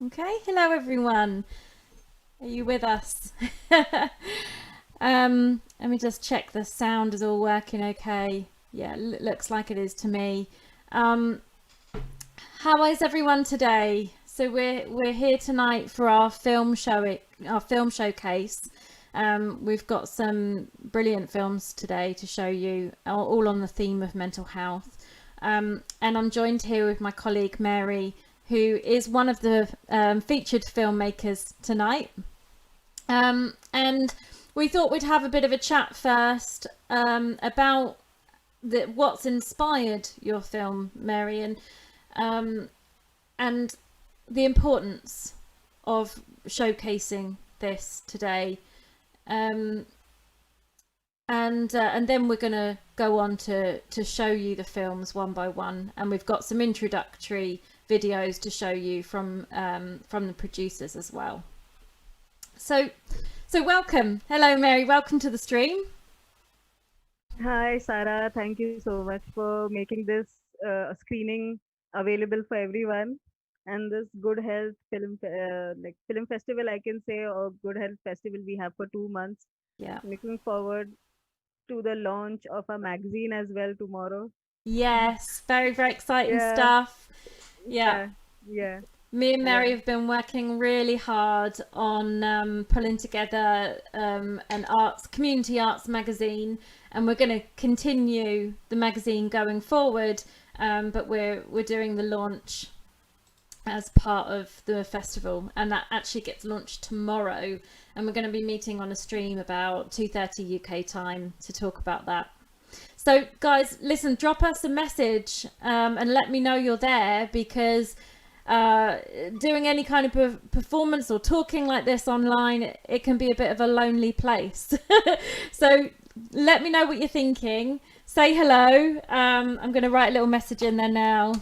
Okay, hello everyone. Are you with us? Let me just check the sound is all working okay. Yeah, looks like it is to me. Um, how is everyone today? So we're here tonight for our film showcase. We've got some brilliant films today to show you, all on the theme of mental health. And I'm joined here with my colleague Mary, who is one of the featured filmmakers tonight. And we thought we'd have a bit of a chat first about what's inspired your film, Mary, um, and the importance of showcasing this today. Um, and then we're going to go on to show you the films one by one, and we've got some introductory videos to show you from the producers as well. So welcome. Hello, Mary. Welcome to the stream. Hi, Sarah. Thank you so much for making this screening available for everyone. And this Good Health film festival, I can say, or Good Health Festival we have for 2 months. Yeah. Looking forward to the launch of a magazine as well tomorrow. Yes. Very, very exciting Yeah, stuff. Yeah. yeah, yeah, Me and yeah. Mary have been working really hard on pulling together an community arts magazine, and we're going to continue the magazine going forward. But we're doing the launch as part of the festival, and that actually gets launched tomorrow. And we're going to be meeting on a stream about 2:30 UK time to talk about that. So, guys, listen, drop us a message and let me know you're there, because doing any kind of performance or talking like this online, it can be a bit of a lonely place. So let me know what you're thinking. Say hello. I'm going to write a little message in there now.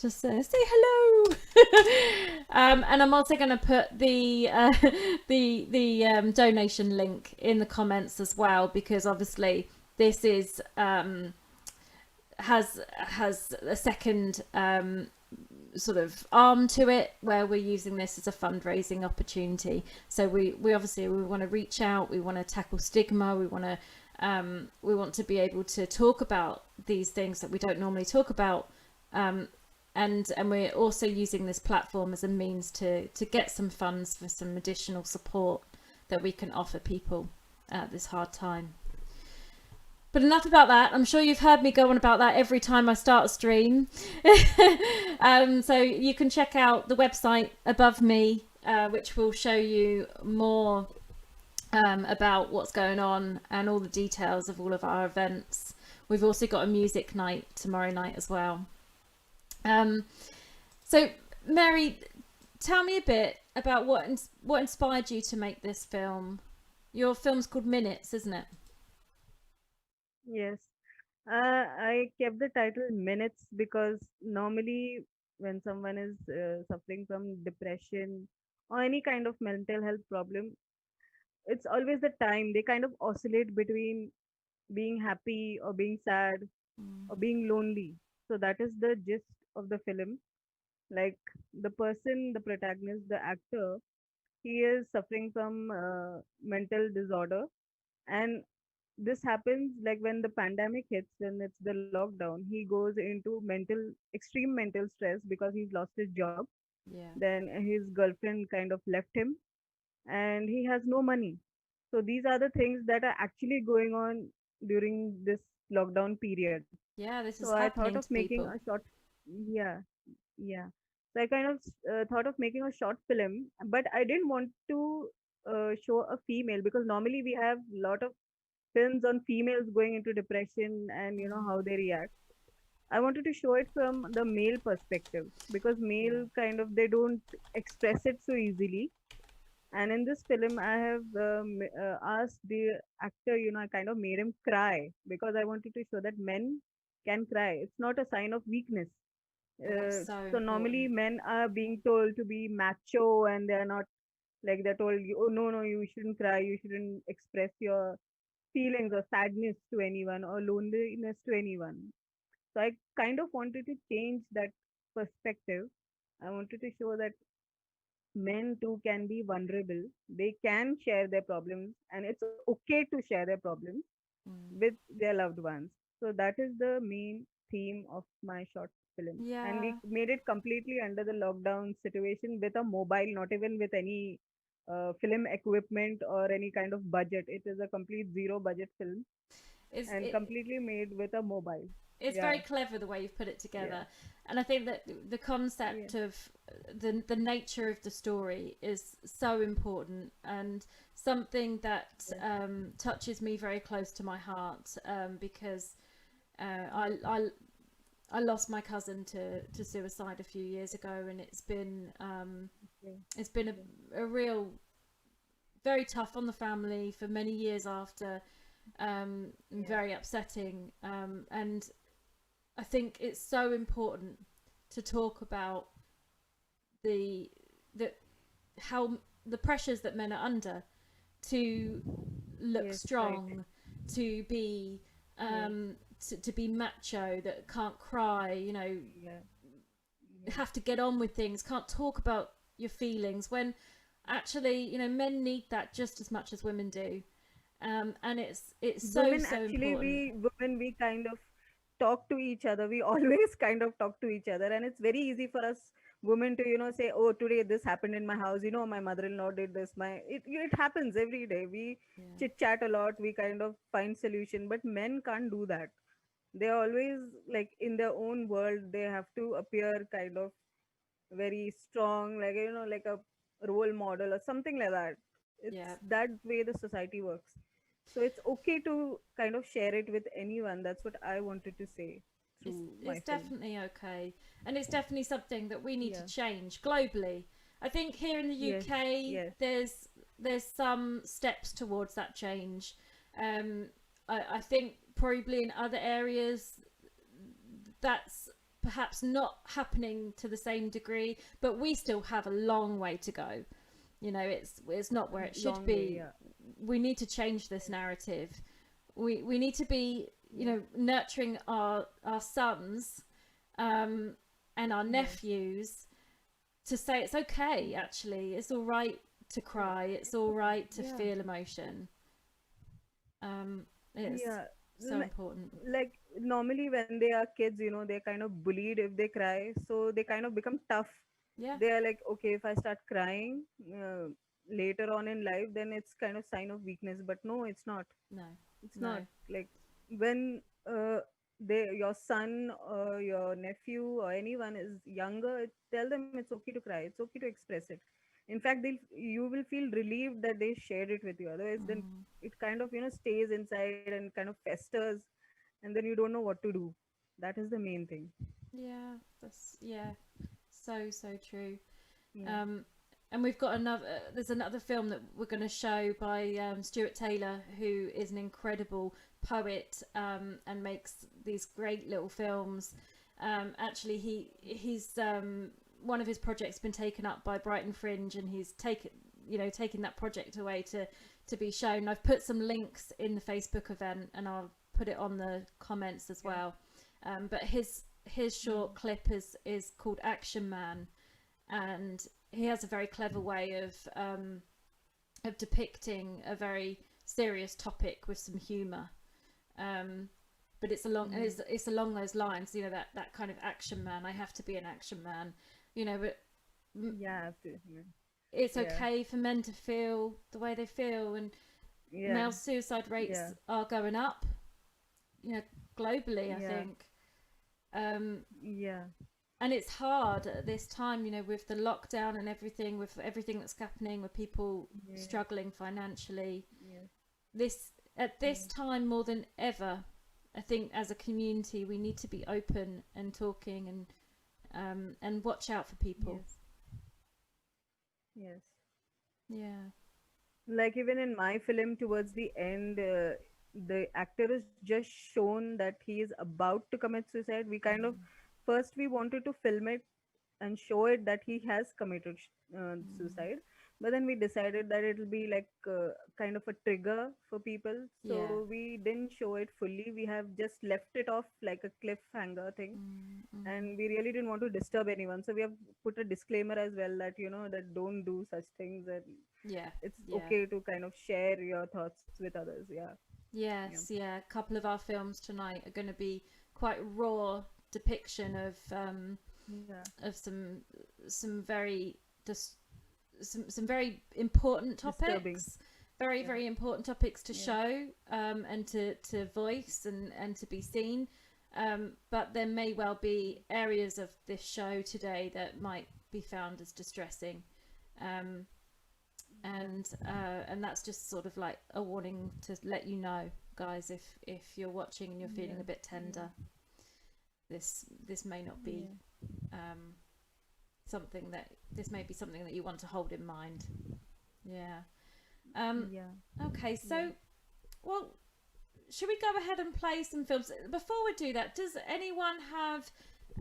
Just say hello. And I'm also going to put the donation link in the comments as well, because obviously this is has a second sort of arm to it, where we're using this as a fundraising opportunity. So we obviously we want to reach out, we want to tackle stigma, we want to be able to talk about these things that we don't normally talk about, and we're also using this platform as a means to get some funds for some additional support that we can offer people at this hard time. But enough about that. I'm sure you've heard me go on about that every time I start a stream. So you can check out the website above me, which will show you more about what's going on and all the details of all of our events. We've also got a music night tomorrow night as well. So Mary, tell me a bit about what inspired you to make this film. Your film's called Minutes, isn't it? Yes. I kept the title Minutes because normally when someone is suffering from depression or any kind of mental health problem, it's always the time they kind of oscillate between being happy or being sad or being lonely. So that is the gist of the film. Like the person, the protagonist, the actor, he is suffering from mental disorder, and this happens like when the pandemic hits, when it's the lockdown, he goes into extreme mental stress because he's lost his job. Yeah. Then his girlfriend kind of left him, and he has no money. So these are the things that are actually going on during this lockdown period. Yeah, this So is I thought of happening to making people. a short, yeah, yeah. So I kind of thought of making a short film, but I didn't want to show a female, because normally we have a lot of films on females going into depression and how they react. I wanted to show it from the male perspective, because Yeah. male kind of they don't express it so easily. And in this film, I have asked the actor, I kind of made him cry because I wanted to show that men can cry. It's not a sign of weakness. Oh, that's so So normally important. men are being told to be macho, and they're not, like they're told, oh no, no, you shouldn't cry, you shouldn't express your feelings or sadness to anyone or loneliness to anyone. So I kind of wanted to change that perspective. I wanted to show that men too can be vulnerable. They can share their problems, and it's okay to share their problems Mm. with their loved ones. So that is the main theme of my short film. And we Yeah, made it completely under the lockdown situation with a mobile, not even with any film equipment or any kind of budget. It is a complete zero budget film it's and it, completely made with a mobile. it's Yeah, very clever the way you've put it yeah, together, and I think that the yeah, concept of the nature of the story is so important and something that yeah, touches me very close to my heart, because I lost my cousin to suicide a few years ago, and okay, it's been okay, a real very tough on the family for many years after, and yeah, very upsetting. And I think it's so important to talk about the the how the pressures that men are under to look yes, right, strong, to be yes, to be macho, that can't cry, yeah, yeah, have to get on with things, can't talk about your feelings, when actually, men need that just as much as women do. And it's so women so actually, important. we kind of talk to each other. We always kind of talk to each other, and it's very easy for us women to say, oh, today this happened in my house, my mother-in-law did this, it happens every day. We Yeah, chit chat a lot, we kind of find solution, but men can't do that. They always, like, in their own world, they have to appear kind of very strong, like like a role model or something like that. It's yeah. that way the society works. So it's okay to kind of share it with anyone. That's what I wanted to say it's through my it's film. definitely okay, and it's definitely something that we need to Yeah. change globally. I think here in the Yes. UK, Yes. there's some steps towards that change. I think probably in other areas that's perhaps not happening to the same degree, but we still have a long way to go. It's not where it should Long way. be. Yeah. We need to change this narrative. We need to be, Yes. nurturing our sons, and our Yes. nephews, to say it's okay. Yes. Actually, it's all right to cry. It's all right to Yeah. feel emotion. It's Yeah. so important. Like, normally when they are kids, they're kind of bullied if they cry. So they kind of become tough. Yeah. They are like, okay, if I start crying later on in life, then it's kind of sign of weakness. But no, it's not. No. It's not. No. Like, when your son or your nephew or anyone is younger, tell them it's okay to cry. It's okay to express it. In fact, you will feel relieved that they shared it with you. Otherwise, then Mm. it kind of stays inside and kind of festers, and then you don't know what to do. That is the main thing. Yeah, so so true. Yeah. Um, and we've got another. There's another film that we're going to show by Stuart Taylor, who is an incredible poet, and makes these great little films. Actually, he's one of his projects been taken up by Brighton Fringe, and he's taken that project away to be shown. I've put some links in the Facebook event, and I'll put it on the comments as Yeah. well. But his short Mm. clip is called Action Man, and he has a very clever way of depicting a very serious topic with some humour. Um, but it's along and Mm. it's along those lines. That kind of action man. I have to be an action man. But Yeah. it's Yeah. okay for men to feel the way they feel, and Yeah. male suicide Yeah. rates are going up. Globally, I Yeah. think. Um, Yeah. and it's hard at this time, with the lockdown and everything, with everything that's happening, with people Yeah. struggling financially. Yeah. This At Yeah. this time more than ever, I think as a community we need to be open and talking, and watch out for people. Yes. Yes. Yeah. Like, even in my film, towards the end, the actor is just shown that he is about to commit suicide. We kind of, Mm, first we wanted to film it and show it that he has committed mm, suicide. but then we decided that it'll be like kind of a trigger for people, Yeah. so we didn't show it fully. We have just left it off like a cliffhanger thing, Mm, mm. and we really didn't want to disturb anyone, so we have put a disclaimer as well that that don't do such things, and Yeah. it's Yeah. okay to kind of share your thoughts with others. Yeah. Yeah. Yes. Yeah. A couple of our films tonight are going to be quite raw depiction Yeah. of some very just some very important Disturbing. topics, very Yeah. very important topics to Yeah. show, and to voice and to be seen. But there may well be areas of this show today that might be found as distressing, um, and that's just sort of like a warning to let you know, guys, if you're watching and you're Yeah. feeling a bit Yeah. tender, this may not be Yeah. um, something that this may be something that you want to hold in mind. Yeah. Um, Yeah. okay, Yeah. so, well, should we go ahead and play some films? Before we do that, does anyone have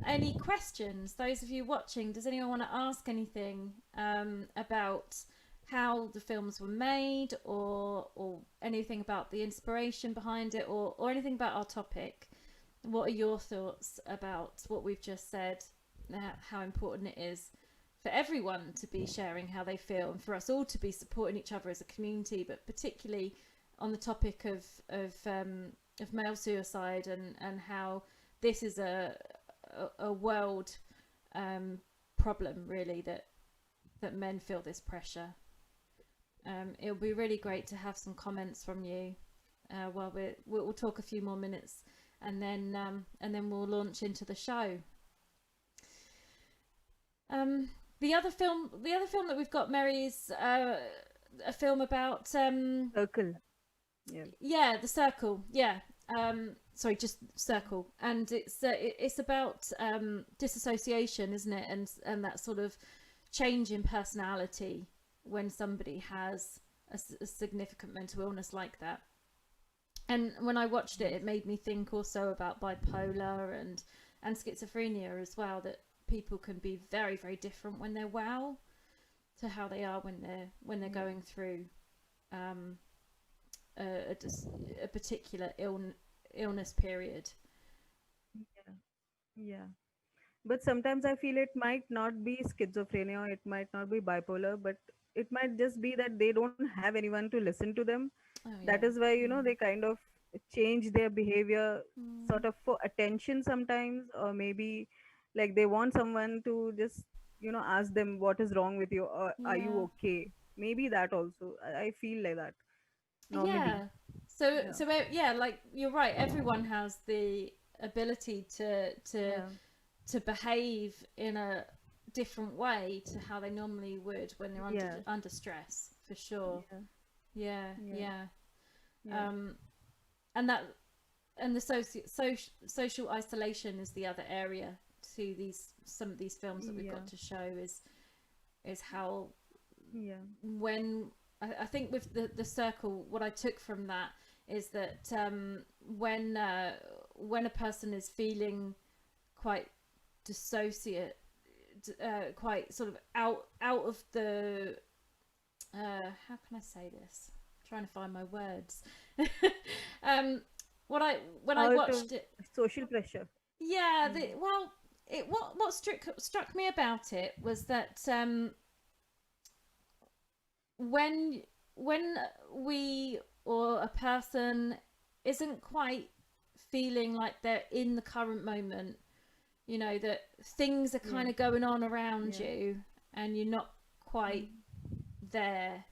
any questions? Those of you watching, does anyone want to ask anything about how the films were made, or anything about the inspiration behind it, or anything about our topic? What are your thoughts about what we've just said? How important it is for everyone to be sharing how they feel, and for us all to be supporting each other as a community, but particularly on the topic of male suicide, and how this is a world problem, really, that men feel this pressure. It'll be really great to have some comments from you while we'll talk a few more minutes, and then we'll launch into the show. The other film that we've got, Mary, is a film about Circle. Yeah. yeah, The Circle. Yeah. Sorry, just Circle, and it's about disassociation, isn't it? And that sort of change in personality when somebody has a significant mental illness like that. And when I watched it, Yes. it made me think also about bipolar and schizophrenia as well. That people can be very very different when they're well to how they are when they're Yeah. going through um, a particular illness period. Yeah. Yeah. But sometimes I feel it might not be schizophrenia, or it might not be bipolar, but it might just be that they don't have anyone to listen to them. Oh That yeah. is why, they Mm. kind of change their behavior Mm. sort of for attention sometimes, or maybe like they want someone to just, ask them what is wrong with you, or are you Yeah. okay? Maybe that also. I feel like that normally. Yeah. So yeah, like you're right. Everyone has the ability Yeah. to behave in a different way to how they normally would when they're Yeah. under stress, for sure. Yeah. Yeah. Yeah. Yeah. Yeah. Um, and that and the social isolation is the other area to some of these films that we've Yeah. got to show is how Yeah. when I think with the circle, what I took from that is that when a person is feeling quite dissociate, quite sort of out of the how can I say this? I'm trying to find my words. um, what I when I Out of watched it, social pressure. yeah, Yeah. what struck me about it was that when when we or a person isn't quite feeling like they're in the current moment, that things are Yeah. kind of going on around Yeah. you and you're not quite Mm. there.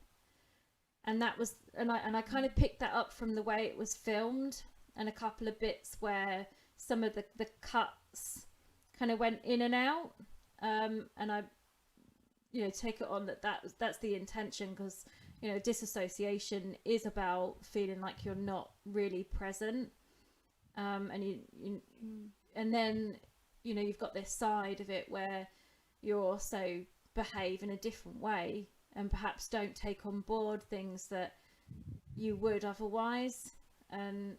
And that was and I kind Mm. of picked that up from the way it was filmed, and a couple of bits where some of the cuts kind of went in and out, and I take it on that's the intention, because disassociation is about feeling like you're not really present, and you Mm. and then you've got this side of it where you also behave in a different way and perhaps don't take on board things that you would otherwise, and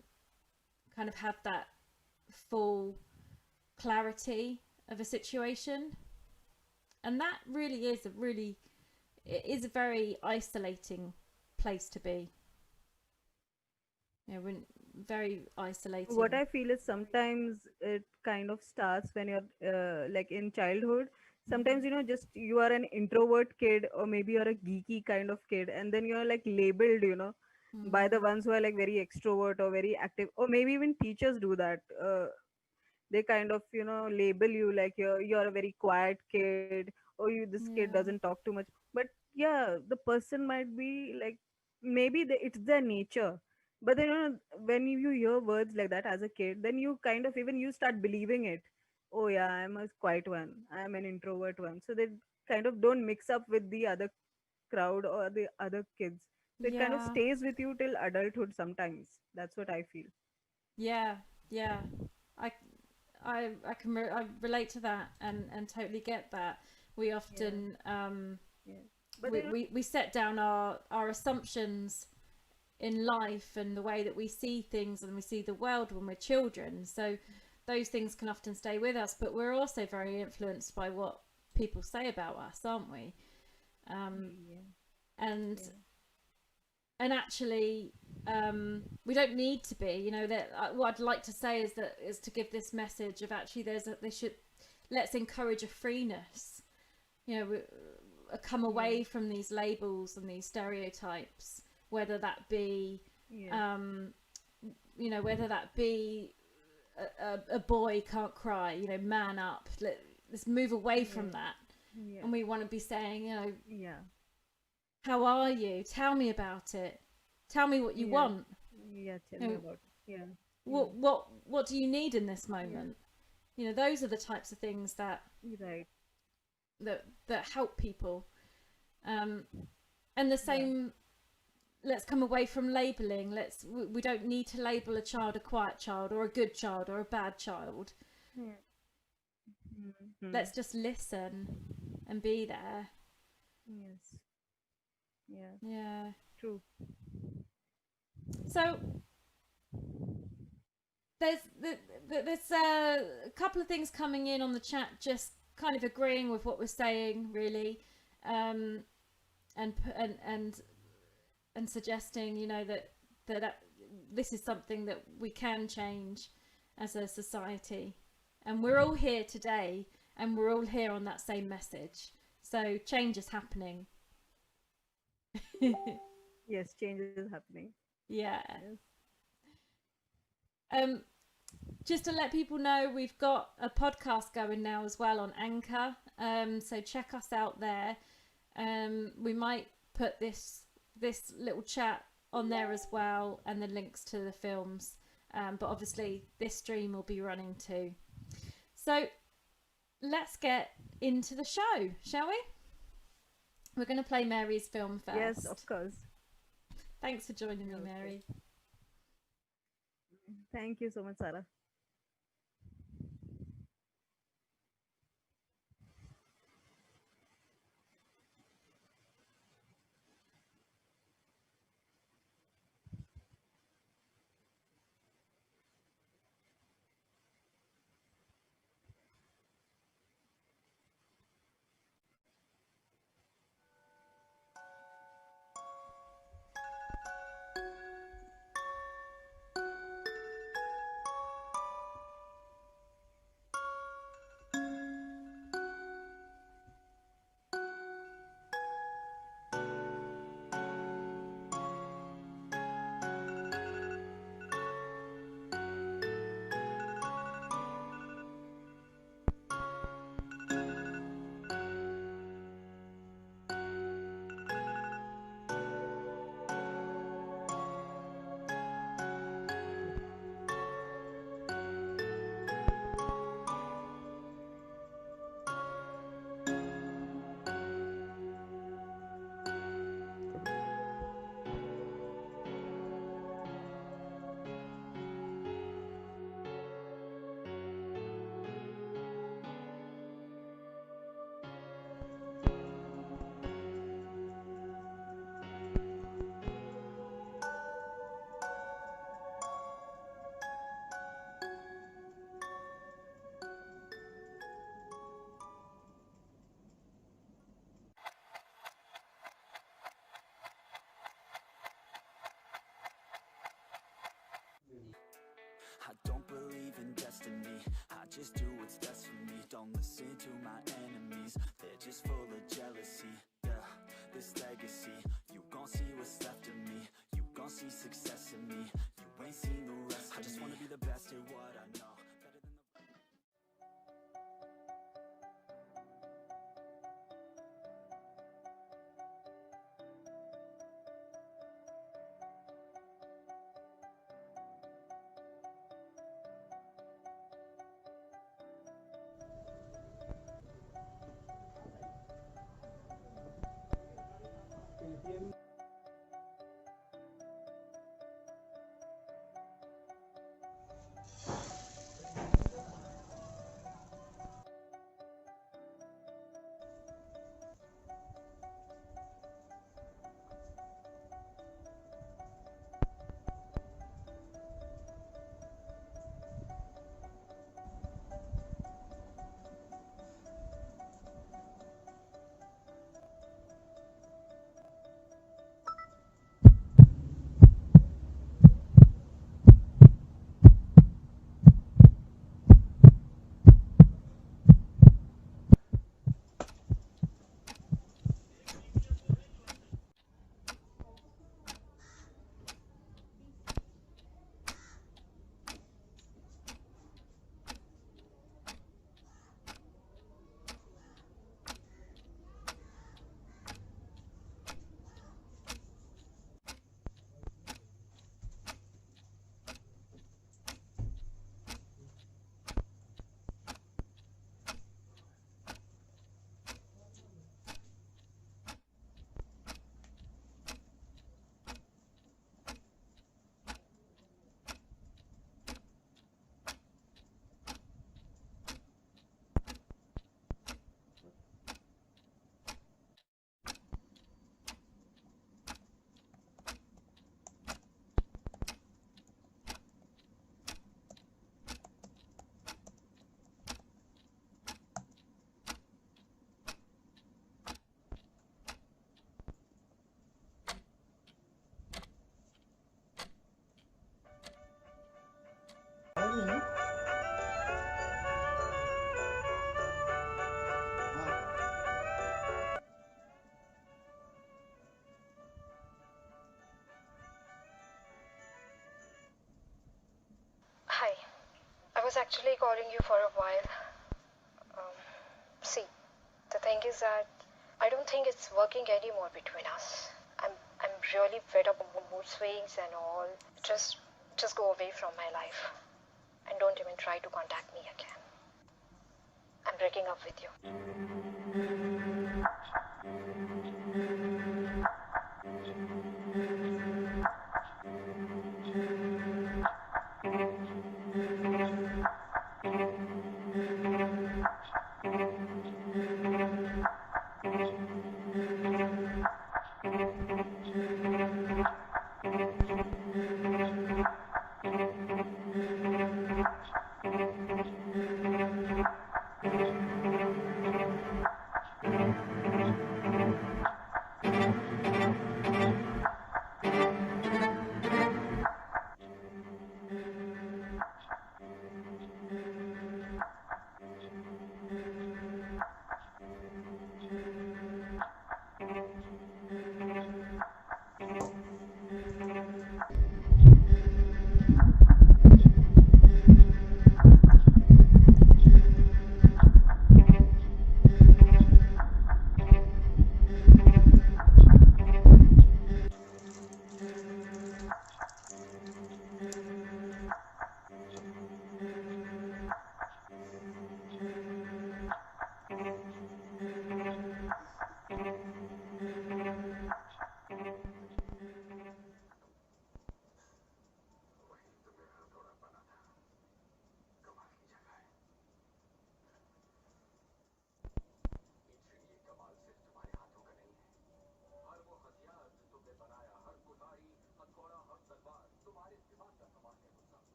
kind of have that full clarity of a situation. And that really is a really it is a very isolating place to be. You know, very What isolating. I feel is sometimes it kind of starts when you're like in childhood. Sometimes, just you are an introvert kid, or maybe you're a geeky kind of kid, and then you're like labeled, by the Mm, ones who are like very extrovert or very active, or maybe even teachers do that. They kind of, label you like you're a very quiet kid, or this kid doesn't yeah, talk too much. But yeah, the person might be like, maybe it's their nature. But then, when you hear words like that as a kid, then you kind of even you start believing it. Oh yeah, I'm a quiet one, I'm an introvert one, so they kind of don't mix up with the other crowd or the other kids. So it kind of yeah, stays with you till adulthood sometimes. That's what I feel. yeah, yeah. I I relate to that and totally get that. We Yeah, often yeah. But then, we set down our assumptions in life and the way that we see things and we see the world when we're children. So those things can often stay with us, but we're also very influenced by what people say about us, aren't we? Um, yeah, and yeah, and actually, we don't need to be. You know that what I'd like to say is to give this message of actually they should let's encourage a freeness. You know, come yeah, away from these labels and these stereotypes, whether that be yeah, um, whether that be a boy can't cry, man up. Let's move away from yeah, that. yeah, And we want to be saying, yeah, how are you? Tell me about it. Tell me what you yeah, want. yeah. Tell You me know, about it. Yeah, yeah, what do you need in this yeah. moment? Those are the types of things Right. that help people. Um, and the Yeah. same, let's come away from labeling. We don't need to label a child a quiet child or a good child or a bad child. Hmm. Hmm. Let's just listen and be there. Yes. Yeah. Yeah. True. So there's there's a couple of things coming in on the chat, just kind of agreeing with what we're saying, really, um, and suggesting, that this is something that we can change as a society, and we're all here today, and we're all here on that same message. So change is happening. Yes, change is happening. Yeah. Yes. Um, just to let people know, we've got a podcast going now as well on Anchor. So check us out there. We might put this little chat on there as well, and the links to the films. But obviously, this stream will be running too. So let's get into the show, shall we? We're going to play Mary's film Yes, of first. course. Thanks for joining me, Okay. Mary. Thank you so much, Sarah. just do what's best for me. Don't listen to my enemies, they're just full of jealousy. Yeah, this legacy, you gon' see what's left of me. You gon' see success in me. You ain't seen the rest of me. I just wanna be the best at what I know. Better than the Hi, I was actually calling you for a while. See, the thing is that I don't think it's working anymore between us. I'm really fed up of mood swings and all. Just go away from my life and don't even try to contact me again. I'm breaking up with you.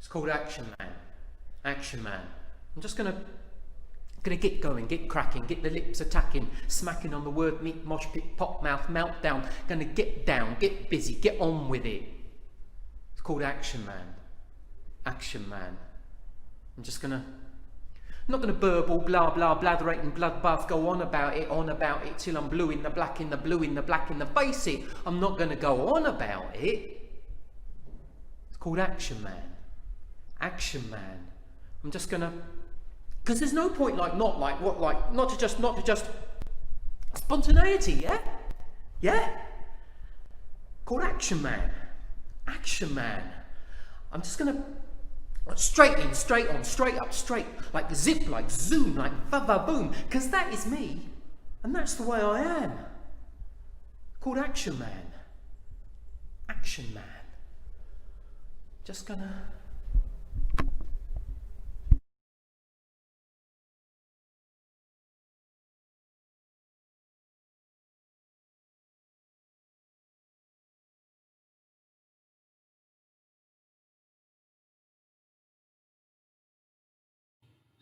It's called Action Man. Action Man. I'm just gonna get going, get cracking, get the lips attacking, smacking on the word meat, mosh pit, pop mouth, meltdown. Gonna get down, get busy, get on with it. It's called Action Man. Action Man. I'm just gonna, not gonna burble, blah blah, blatherating bloodbath, go on about it till I'm blue in the black, in the blue, in the black, in the face it. I'm not gonna go on about it. It's called Action Man. Action Man. I'm just gonna, because there's no point not to just spontaneity, yeah. Called Action Man. Action Man. I'm just gonna straight in, straight on, straight up, straight, like zip, like zoom, like va-va-boom, because that is me, and that's the way I am. Called Action Man. Action Man. Just gonna.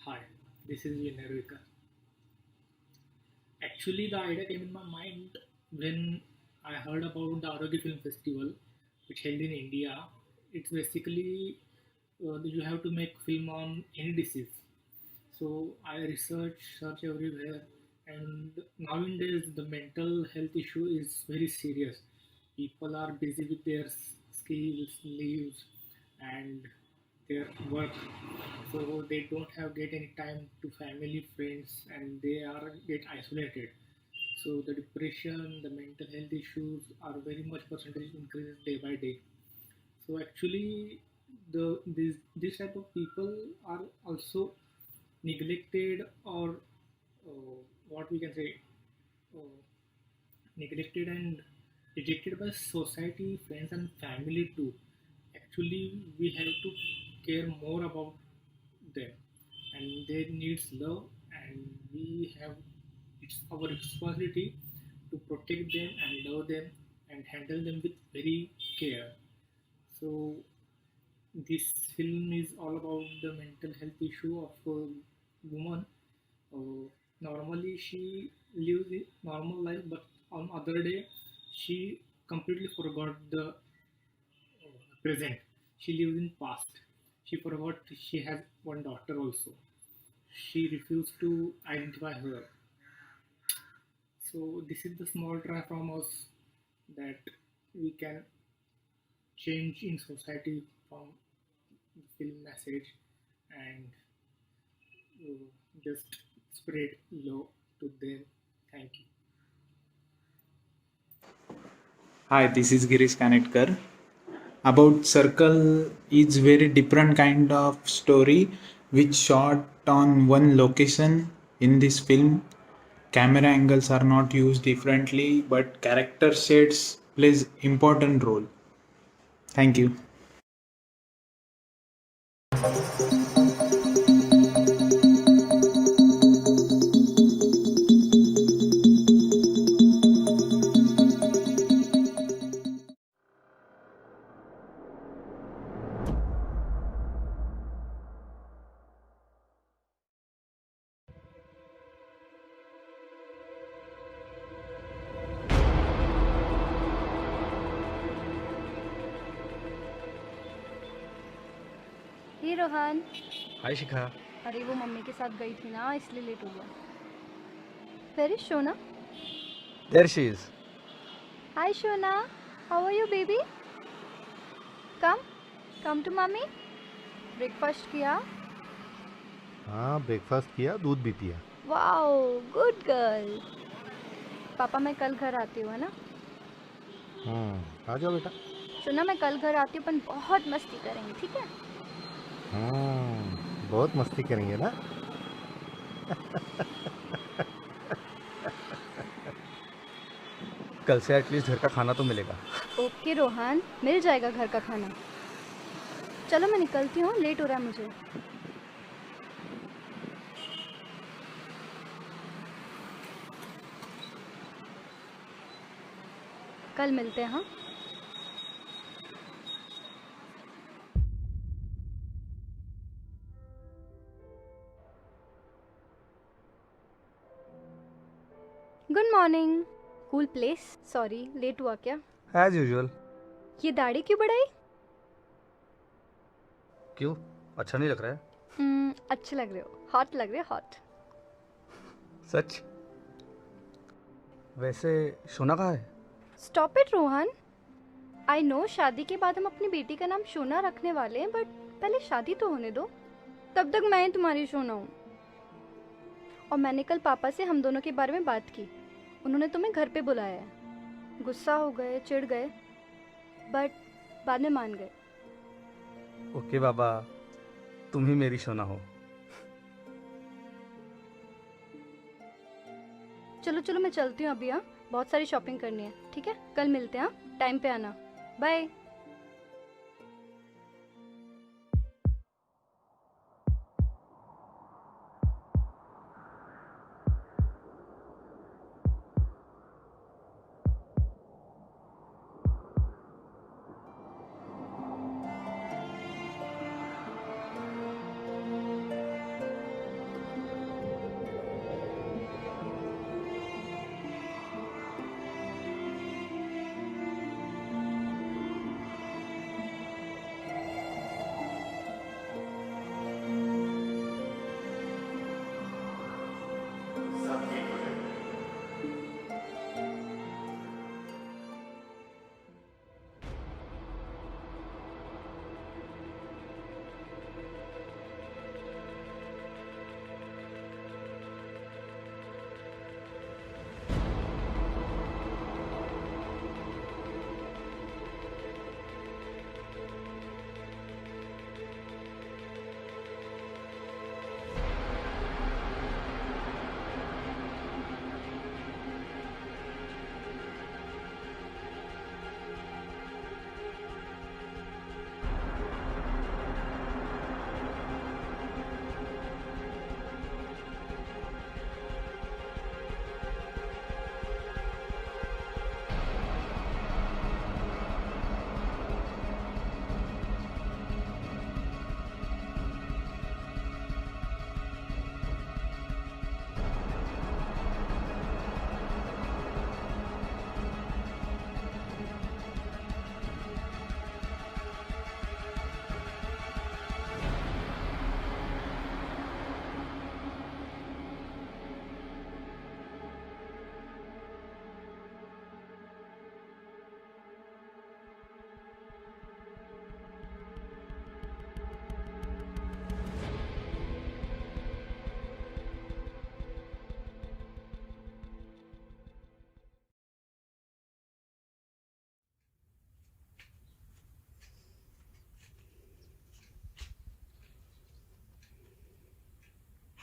Hi, this is Vinarvika. Actually, the idea came in my mind when I heard about the Arogya Film Festival, which held in India. It's basically you have to make film on any disease. So I search everywhere, and nowadays the mental health issue is very serious. People are busy with their skills, lives, and their work, so they don't have get any time to family, friends, and they are get isolated. So the depression, the mental health issues are very much percentage increases day by day. So actually, this type of people are also neglected, or what we can say, uh, neglected and rejected by society, friends, and family too. Actually, we have to care more about them, and they needs love, and we have, it's our responsibility to protect them and love them and handle them with very care. So this film is all about the mental health issue of a woman. Normally she lives a normal life, but on other day she completely forgot the present. She lives in past. She forgot she has one daughter also. She refused to identify her. So this is the small try from us that we can change in society from the film message, and just spread love to them. Thank you. Hi, this is Girish Kanetkar. About Circle is very different kind of story which shot on one location in this film. Camera angles are not used differently, but character shades plays important role. Thank you. हे रोहन। हाय शिखा। अरे वो mummy के साथ गई थी ना, इसलिए late हो गया। Where is Shona? There she is. Hi Shona, how are you baby? Come to mummy. Breakfast किया? हाँ, ब्रेकफास्ट किया, दूध भी पिया। Wow, good girl. पापा मैं कल घर आती हूँ, है ना? आ जाओ बेटा। शोना मैं कल घर आती हूँ, पर बहुत मस्ती करेंगे, ठीक है? बहुत मस्ती करेंगे ना। कल से एटलीस्ट घर का खाना तो मिलेगा। ओके रोहन, मिल जाएगा घर का खाना। चलो मैं निकलती हूँ, लेट हो रहा है मुझे। कल मिलते हैं। हाँ। Good morning. Cool place. Sorry late हुआ क्या? As usual. ये दाढ़ी क्यों बढ़ाई? क्यों, अच्छा नहीं लग रहा है? अच्छे लग रहे हो, हॉट लग रहे हो, हॉट। सच? वैसे शोना कहाँ है? Stop it Rohan. I know शादी के बाद हम अपनी बेटी का नाम शोना रखने वाले हैं, बट पहले शादी तो होने दो, तब तक मैं ही तुम्हारी शोना हूँ। और मैंने कल पापा से हम दोनों के बारे में बात की। उन्होंने तुम्हें घर पे बुलाया है। गुस्सा हो गए, चिढ़ गए, बट बाद में मान गए। ओके बाबा, तुम ही मेरी शोना हो। चलो चलो मैं चलती हूँ अभी। हाँ, बहुत सारी शॉपिंग करनी है। ठीक है, कल मिलते हैं। हाँ, टाइम पे आना। Bye.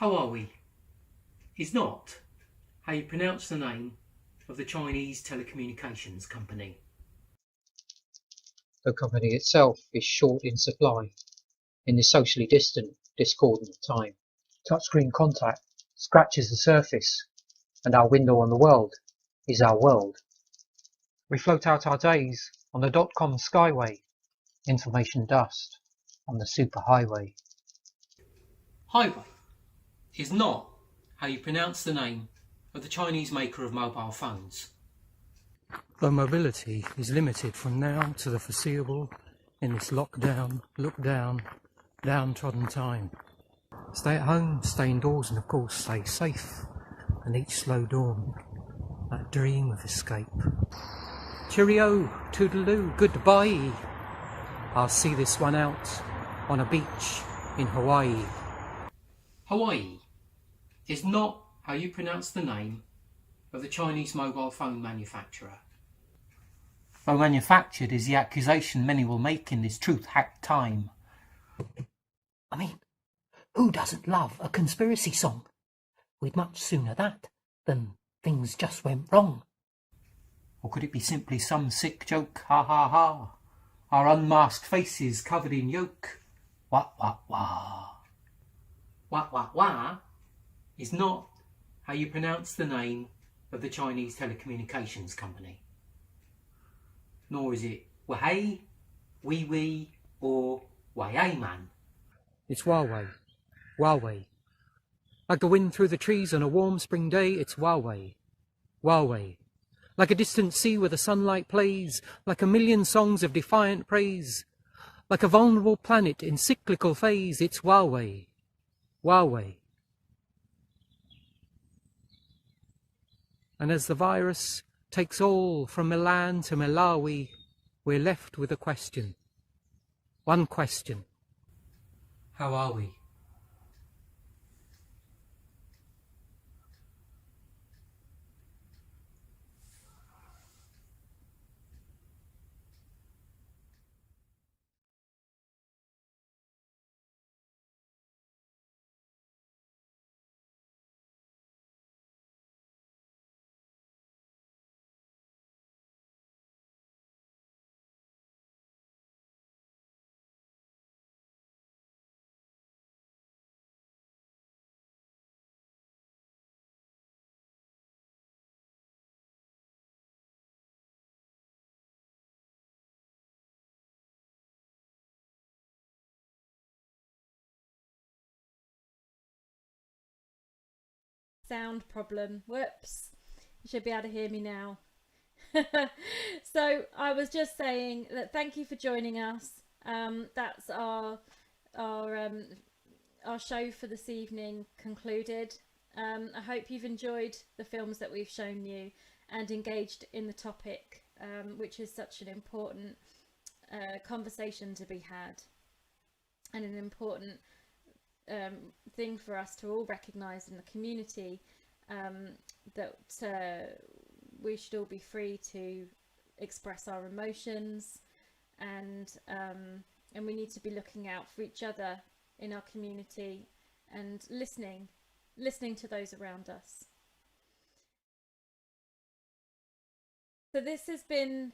How are we? Is not how you pronounce the name of the Chinese telecommunications company. The company itself is short in supply in this socially distant, discordant time. Touchscreen contact scratches the surface, and our window on the world is our world. We float out our days on the dot-com skyway, information dust on the superhighway. Highway is not how you pronounce the name of the Chinese maker of mobile phones. Though mobility is limited from now to the foreseeable in this lockdown, look down, downtrodden time. Stay at home, stay indoors, and of course stay safe. And each slow dawn, that dream of escape. Cheerio, toodaloo, goodbye. I'll see this one out on a beach in Hawaii. Hawaii is not how you pronounce the name of the Chinese mobile phone manufacturer. Though manufactured is the accusation many will make in this truth-hacked time. I mean, who doesn't love a conspiracy song? We'd much sooner that than things just went wrong. Or could it be simply some sick joke, ha ha ha? Our unmasked faces covered in yolk. Wah wah wah. Wah wah wah is not how you pronounce the name of the Chinese telecommunications company. Nor is it Wahei, Wee Wee, or Wahei Man. It's Huawei. Huawei. Like the wind through the trees on a warm spring day, it's Huawei. Huawei. Like a distant sea where the sunlight plays, like a million songs of defiant praise, like a vulnerable planet in cyclical phase, it's Huawei. Huawei. And as the virus takes all from Milan to Malawi, we're left with a question. One question. How are we? Sound problem. Whoops. You should be able to hear me now. So I was just saying that thank you for joining us. That's our show for this evening concluded. I hope you've enjoyed the films that we've shown you and engaged in the topic, which is such an important conversation to be had, and an important thing for us to all recognise in the community, that we should all be free to express our emotions, and we need to be looking out for each other in our community and listening to those around us. So this has been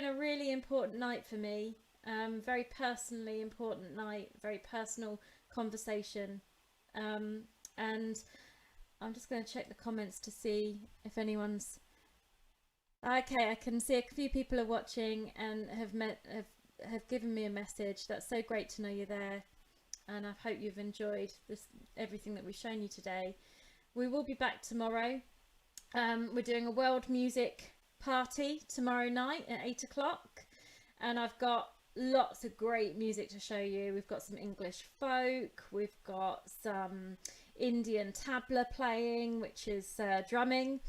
a really important night for me, very personally important night, very personal conversation, and I'm just going to check the comments to see if anyone's okay. I can see a few people are watching and have given me a message. That's so great to know you're there, and I hope you've enjoyed everything that we've shown you today. We will be back tomorrow. We're doing a world music party tomorrow night at 8 o'clock, and I've got lots of great music to show you. We've got some English folk, we've got some Indian tabla playing, which is drumming.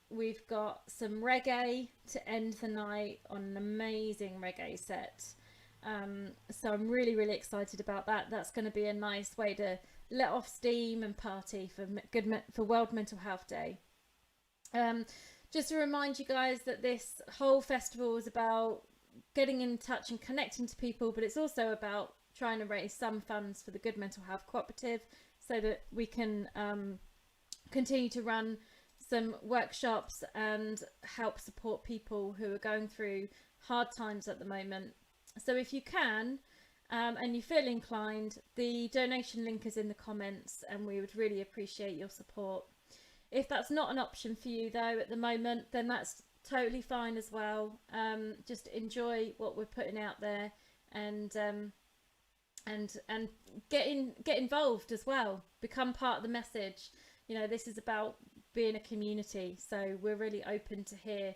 We've got some reggae to end the night on an amazing reggae set. So I'm really, really excited about that. That's going to be a nice way to let off steam and party for World Mental Health Day. Just to remind you guys that this whole festival is about getting in touch and connecting to people, but it's also about trying to raise some funds for the Good Mental Health Cooperative so that we can continue to run some workshops and help support people who are going through hard times at the moment. So if you can and you feel inclined, the donation link is in the comments, and we would really appreciate your support. If that's not an option for you though at the moment, then that's totally fine as well. Just enjoy what we're putting out there, and get involved as well. Become part of the message. You know, this is about being a community, so we're really open to hear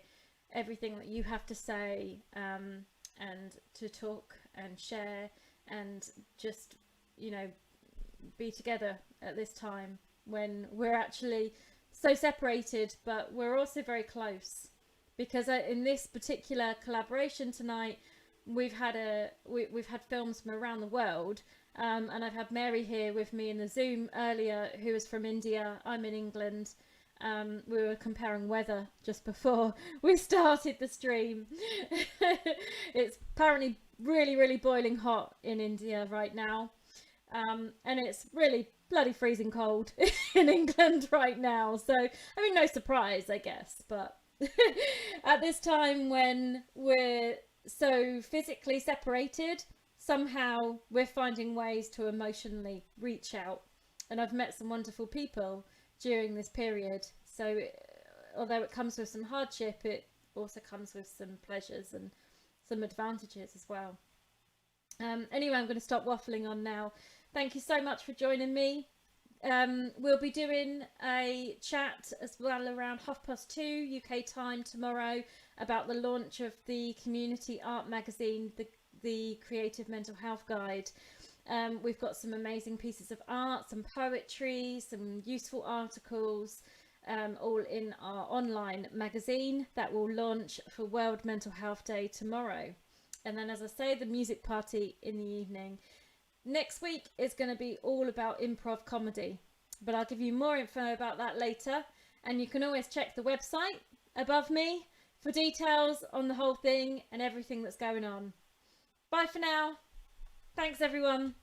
everything that you have to say, and to talk and share, and just, you know, be together at this time when we're actually so separated, but we're also very close. Because in this particular collaboration tonight, we've had films from around the world, and I've had Mary here with me in the Zoom earlier, who is from India. I'm in England. We were comparing weather just before we started the stream. It's apparently really, really boiling hot in India right now, and it's really bloody freezing cold in England right now. So I mean, no surprise, I guess, but at this time when we're so physically separated, somehow we're finding ways to emotionally reach out, and I've met some wonderful people during this period. So although it comes with some hardship, it also comes with some pleasures and some advantages as well. Anyway, I'm going to stop waffling on now. Thank you so much for joining me. We'll be doing a chat as well around 2:30 UK time tomorrow about the launch of the community art magazine, the Creative Mental Health Guide. We've got some amazing pieces of art, some poetry, some useful articles, all in our online magazine that will launch for World Mental Health Day tomorrow. And then, as I say, the music party in the evening. Next week is going to be all about improv comedy, but I'll give you more info about that later. And you can always check the website above me for details on the whole thing and everything that's going on. Bye for now. Thanks everyone.